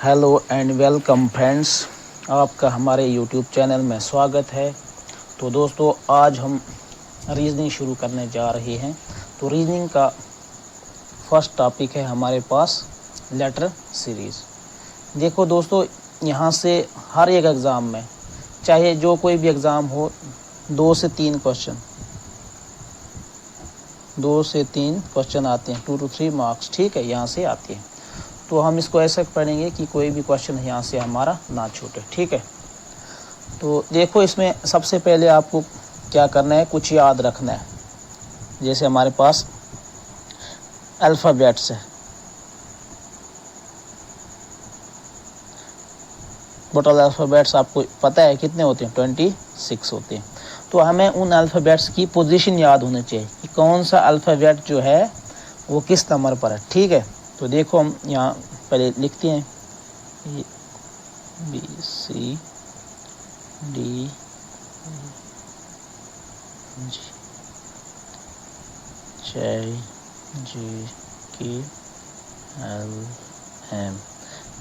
Hello and welcome friends, آپ کا ہمارے یوٹیوب چینل میں سواگت ہے۔ تو دوستو، آج ہم ریزننگ شروع کرنے جا رہے ہیں۔ تو ریزننگ کا فرسٹ ٹاپک ہے ہمارے پاس لیٹر سیریز۔ دیکھو دوستو، یہاں سے ہر ایک ایگزام میں، چاہے جو کوئی بھی ایگزام ہو، 2 سے 3 کوشچن آتے ہیں، 2 to 3 مارکس، ٹھیک ہے، یہاں سے آتے ہیں۔ تو ہم اس کو ایسا پڑھیں گے کہ کوئی بھی کوشچن یہاں سے ہمارا نہ چھوٹے، ٹھیک ہے۔ تو دیکھو، اس میں سب سے پہلے آپ کو کیا کرنا ہے، کچھ یاد رکھنا ہے۔ جیسے ہمارے پاس الفابیٹس ہے، ٹوٹل الفابیٹس آپ کو پتہ ہے کتنے ہوتے ہیں، 26 ہوتے ہیں۔ تو ہمیں ان الفابیٹس کی پوزیشن یاد ہونی چاہیے کہ کون سا الفابیٹ جو ہے وہ کس نمبر پر ہے، ٹھیک ہے۔ تو دیکھو، ہم یہاں پہلے لکھتے ہیں بی سی ڈی جے جی کے ایل ایم،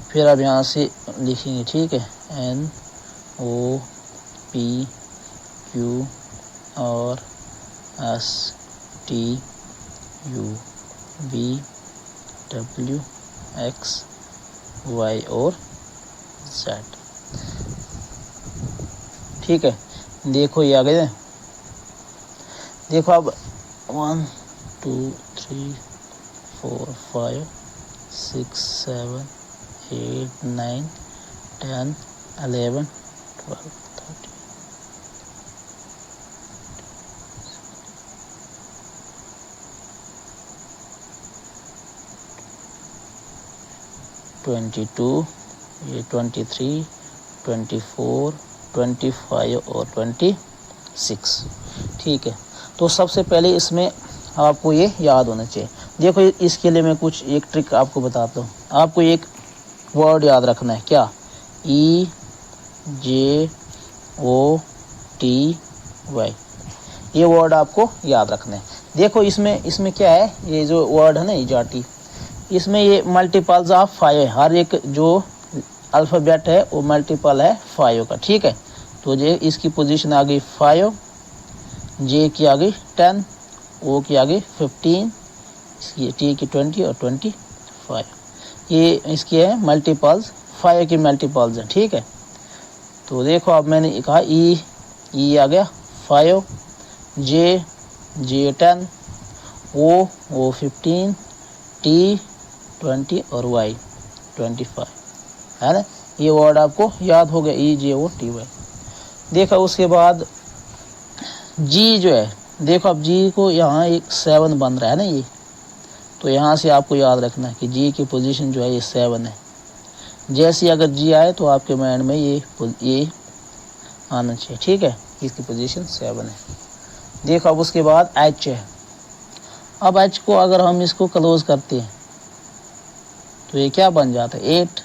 پھر اب یہاں سے لکھیں گے، ٹھیک ہے، این او پی کیو اور S T U V W X Y اور زیڈ، ٹھیک ہے۔ دیکھو یہ آگے ہے، دیکھو اب 1 2 3 4 5 6 7 8 9 10 11 12 13 22 یہ 23 24 25 اور 26، ٹھیک ہے۔ تو سب سے پہلے اس میں آپ کو یہ یاد ہونا چاہیے۔ دیکھو، اس کے لیے میں ایک ٹرک آپ کو بتاتا ہوں۔ آپ کو ایک ورڈ یاد رکھنا ہے، کیا؟ ای جے او ٹی وائی، یہ ورڈ آپ کو یاد رکھنا ہے۔ دیکھو، اس میں کیا ہے، یہ جو ورڈ ہے نا، ایجاٹی، اس میں یہ ملٹیپلز آف 5 ہے، ہر ایک جو الفابیٹ ہے وہ ملٹیپل ہے 5 کا، ٹھیک ہے۔ تو یہ اس کی پوزیشن آ گئی 5، جے کی آ گئی 10، او کی آ گئی 15، ٹی کی 20 اور 25، یہ اس کی ہے ملٹیپلز، 5 کی ملٹیپلز ہیں، ٹھیک ہے۔ تو دیکھو، اب میں نے کہا ای آ گیا 5، جے 10، او 15، ٹی 20 اور وائی 25، ہے نا۔ یہ ورڈ آپ کو یاد ہو گیا، ای جے او ٹی وائی۔ دیکھو اس کے بعد جی جو ہے، دیکھو اب جی کو یہاں ایک 7 بن رہا ہے نا، یہ تو یہاں سے آپ کو یاد رکھنا ہے کہ جی کی پوزیشن جو ہے یہ 7 ہے۔ جیسے اگر جی آئے تو آپ کے مائنڈ میں یہ آنا چاہیے، ٹھیک ہے، اس کی پوزیشن 7 ہے۔ دیکھو اب اس کے بعد ایچ ہے۔ اب ایچ کو اگر ہم اس کو کلوز کرتے ہیں تو یہ کیا بن جاتا ہے، 8۔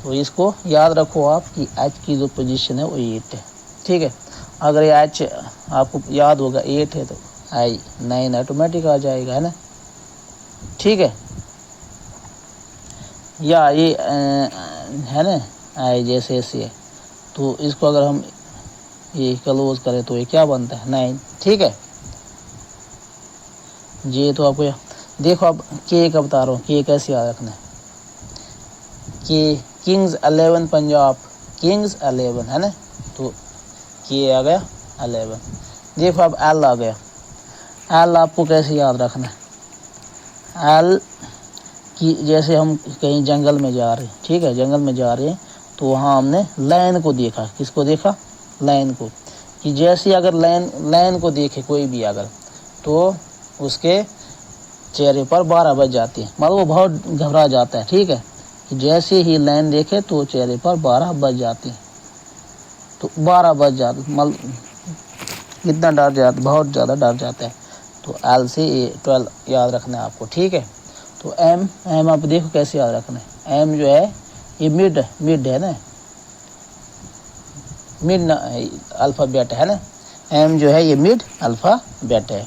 تو اس کو یاد رکھو آپ کہ ایچ کی جو پوزیشن ہے وہ 8 ہے، ٹھیک ہے۔ اگر یہ ایچ آپ کو یاد ہوگا 8 ہے تو 9 آٹومیٹک آ جائے گا، ہے نا، ٹھیک ہے۔ یا یہ ہے نا جیسے ایسے ہے، تو اس کو اگر ہم یہ کلوز کریں تو یہ کیا بنتا ہے، 9، ٹھیک ہے جی۔ تو آپ کو دیکھو اب کے کا بتا رہا ہوں، کے کیسے یاد رکھنا ہے، کہ کنگز 11 پنجاب، کنگز 11 ہے نا، تو کے آ گیا 11۔ دیکھو اب ایل آ گیا، ایل آپ کو کیسے یاد رکھنا ہے، ایل کی جیسے ہم کہیں جنگل میں جا رہے ہیں، ٹھیک ہے، جنگل میں جا رہے ہیں تو وہاں ہم نے لائن کو دیکھا، کس کو دیکھا، لائن کو، کہ جیسے اگر لائن کو دیکھے کوئی بھی اگر، تو اس کے چہرے پر 12 بج جاتے ہیں، مطلب وہ بہت گھبرا جاتا ہے، ٹھیک ہے، کہ جیسے ہی لائن دیکھے تو چہرے پر 12 بج جاتے ہیں۔ تو 12 بج جاتے کتنا ڈر جاتا، بہت زیادہ ڈر جاتا ہے۔ تو ایل سے 12 یاد رکھنا ہے آپ کو، ٹھیک ہے۔ تو ایم آپ دیکھو کیسے یاد رکھنا ہے، ایم جو ہے یہ مڈ ہے نا، مڈ الفابیٹ ہے نا، ایم جو ہے یہ مڈ الفابیٹ ہے۔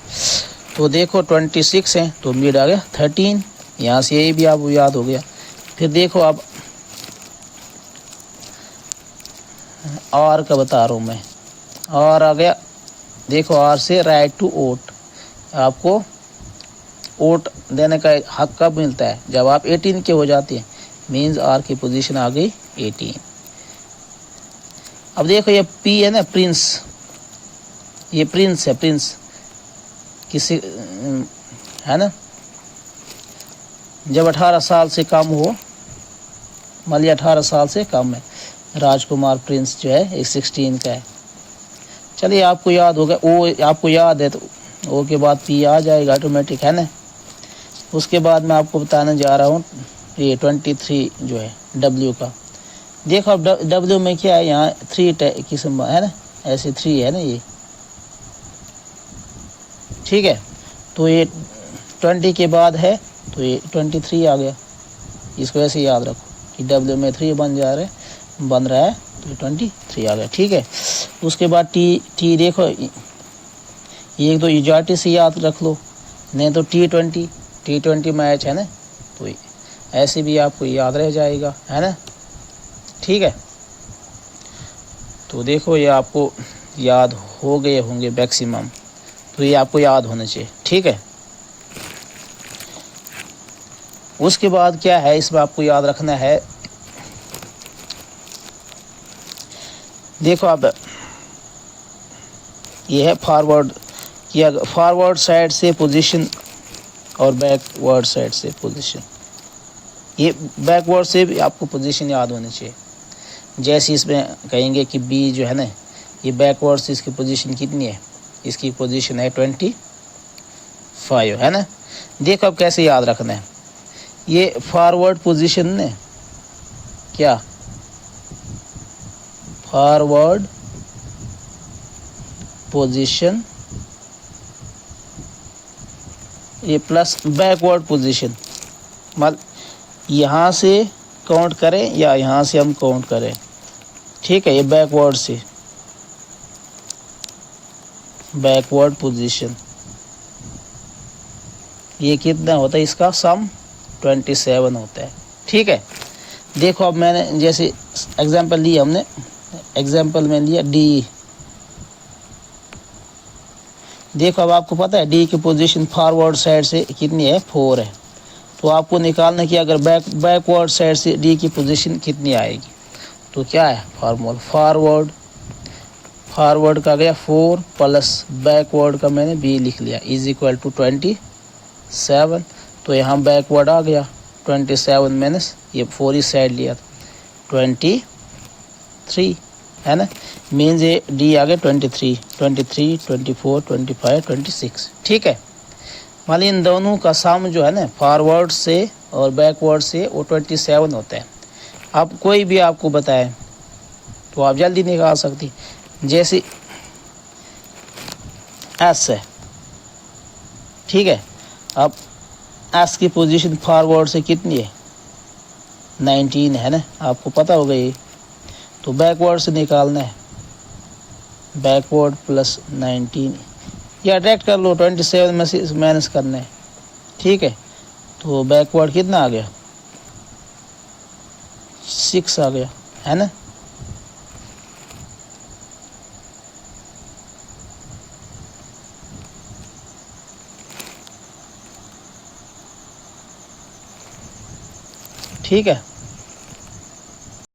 تو دیکھو 26 ہے تو مڈ آ گیا 13، یہاں سے یہ بھی آپ کو یاد ہو گیا۔ پھر دیکھو اب آر کا بتا رہا ہوں میں، آر آ گیا، دیکھو آر سے رائٹ ٹو اوٹ، آپ کو اوٹ دینے کا حق کب ملتا ہے؟ جب آپ 18 کے ہو جاتے ہیں، مینز آر کی پوزیشن آ گئی 18۔ اب دیکھو یہ پی ہے نا، پرنس، یہ پرنس ہے، پرنس کسی ہے نا، جب 18 سال سے کم ہو، مان لیا 18 سال سے کم ہے، راج کمار پرنس جو ہے 16 کا ہے۔ چلیے آپ کو یاد ہوگا، او آپ کو یاد ہے تو او کے بعد پی آ جائے گا آٹومیٹک، ہے نا۔ اس کے بعد میں آپ کو بتانے جا رہا ہوں یہ 23 جو ہے ڈبلیو کا۔ دیکھو اب ڈبلیو میں کیا ہے، یہاں 3 قسم ہے نا، ایسے 3 ہے نا یہ، ٹھیک ہے۔ تو یہ 20 کے بعد ہے تو یہ 23 آ گیا، اس کو ایسے یاد رکھو کہ ڈبلیو میں 3 بن رہا ہے تو 23 آ گیا، ٹھیک ہے۔ اس کے بعد ٹی دیکھو، یہ تو ایجارٹی سے یاد رکھ لو، نہیں تو T20 میچ ہے نا، تو ایسے بھی آپ کو یاد رہ جائے گا، ہے نا، ٹھیک ہے۔ تو دیکھو یہ آپ کو یاد ہو گئے ہوں گے میکسیمم، تو یہ آپ کو یاد ہونا چاہیے، ٹھیک ہے۔ اس کے بعد کیا ہے، اس میں آپ کو یاد رکھنا ہے، دیکھو اب یہ ہے فارورڈ کیا، فارورڈ سائڈ سے پوزیشن اور بیک ورڈ سائڈ سے پوزیشن، یہ بیک ورڈ سے بھی آپ کو پوزیشن یاد ہونی چاہیے۔ جیسے اس میں کہیں گے کہ بی جو ہے نا، یہ بیک ورڈ سے اس کی پوزیشن کتنی ہے، اس کی پوزیشن ہے 25، ہے نا۔ دیکھو اب کیسے یاد رکھنا ہے، یہ فارورڈ پوزیشن نے کیا، فارورڈ پوزیشن یہ پلس بیکورڈ پوزیشن، یہاں سے کاؤنٹ کریں یا یہاں سے ہم کاؤنٹ کریں، ٹھیک ہے۔ یہ بیکورڈ سے بیکورڈ پوزیشن، یہ کتنا ہوتا ہے، اس کا سم 27 ہوتا ہے، ٹھیک ہے۔ دیکھو اب میں نے جیسے ایگزامپل لی، ہم نے ایگزامپل میں لیا ڈی، دیکھو اب آپ کو پتہ ہے ڈی کی پوزیشن فارورڈ سائڈ سے کتنی ہے، 4 ہے، تو آپ کو نکالنا کہ اگر بیکورڈ سائڈ سے ڈی کی پوزیشن کتنی آئے گی، تو کیا ہے فارمول، فارورڈ کا گیا 4 پلس بیکورڈ کا میں نے بی لکھ لیا از اکول ٹو 27، تو یہاں بیکورڈ آ گیا 27 مائنس یہ 4 اس سائڈ لیا 23، ہے نا، مینز یہ ڈی آ گیا 23، 24، 25، 26، ٹھیک ہے۔ مان لی ان دونوں کا سم جو ہے نا فارورڈ سے اور بیکورڈ سے وہ 27 ہوتا ہے۔ اب کوئی بھی آپ کو بتائے تو آپ جلدی نکال سکتی، جیسے ایس ہے، ٹھیک ہے۔ اب ایس کی پوزیشن فارورڈ سے کتنی ہے، 19 ہے نا، آپ کو پتہ ہوگا یہ، تو بیکورڈ سے نکالنا ہے، بیکورڈ پلس 19 یا ڈائریکٹ کر لو، 27 میں سے مائنس کرنا ہے، ٹھیک ہے۔ تو بیکورڈ کتنا آ گیا، 6 آ گیا، ہے نا۔ ٹھیک ہے۔